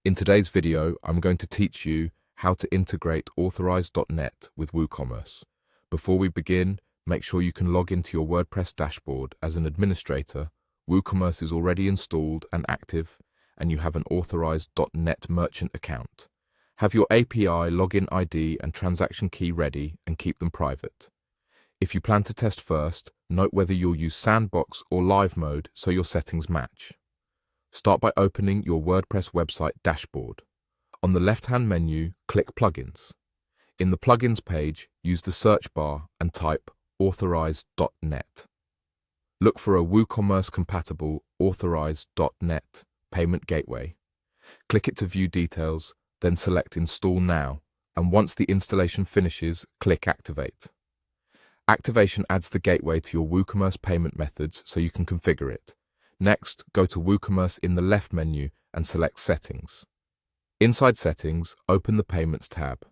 In today's video, I'm going to teach you how to integrate Authorize.net with WooCommerce. Before we begin, make sure you can log into your WordPress dashboard as an administrator. WooCommerce is already installed and active, and you have an Authorize.net merchant account. Have your API, login ID, and transaction key ready and keep them private. If you plan to test first, note whether you'll use sandbox or live mode so your settings match. Start by opening your WordPress website dashboard. On the left-hand menu, click Plugins. In the Plugins page, use the search bar and type Authorize.net. Look for a WooCommerce-compatible Authorize.net payment gateway. Click it to view details, then select Install Now, and once the installation finishes, click Activate. Activation adds the gateway to your WooCommerce payment methods so you can configure it. Next, go to WooCommerce in the left menu and select Settings. Inside Settings, open the Payments tab.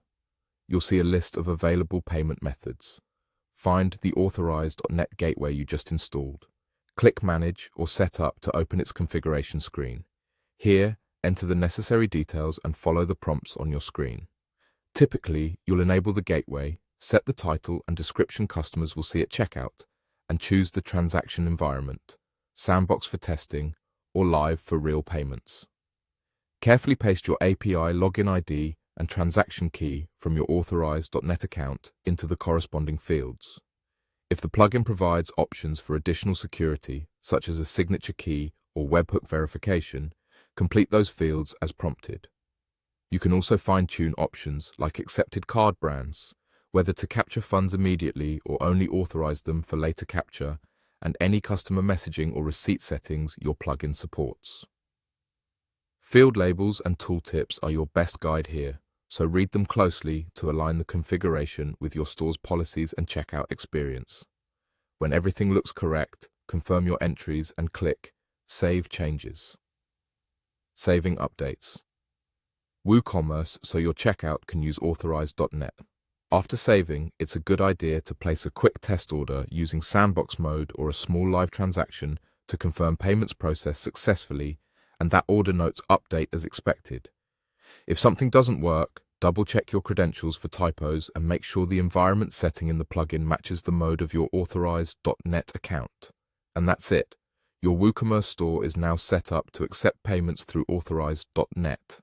You'll see a list of available payment methods. Find the Authorize.net gateway you just installed. Click Manage or Set Up to open its configuration screen. Here, enter the necessary details and follow the prompts on your screen. Typically, you'll enable the gateway, set the title and description customers will see at checkout, and choose the transaction environment, sandbox for testing, or live for real payments. Carefully paste your API login ID and transaction key from your Authorize.net account into the corresponding fields. If the plugin provides options for additional security, such as a signature key or webhook verification, complete those fields as prompted. You can also fine-tune options like accepted card brands, whether to capture funds immediately or only authorize them for later capture, and any customer messaging or receipt settings your plugin supports. Field labels and tooltips are your best guide here, so read them closely to align the configuration with your store's policies and checkout experience. When everything looks correct, confirm your entries and click Save Changes. Saving updates. WooCommerce so your checkout can use Authorize.net. After saving, it's a good idea to place a quick test order using sandbox mode or a small live transaction to confirm payments processed successfully and that order notes update as expected. If something doesn't work, double-check your credentials for typos and make sure the environment setting in the plugin matches the mode of your Authorize.net account. And that's it. Your WooCommerce store is now set up to accept payments through Authorize.net.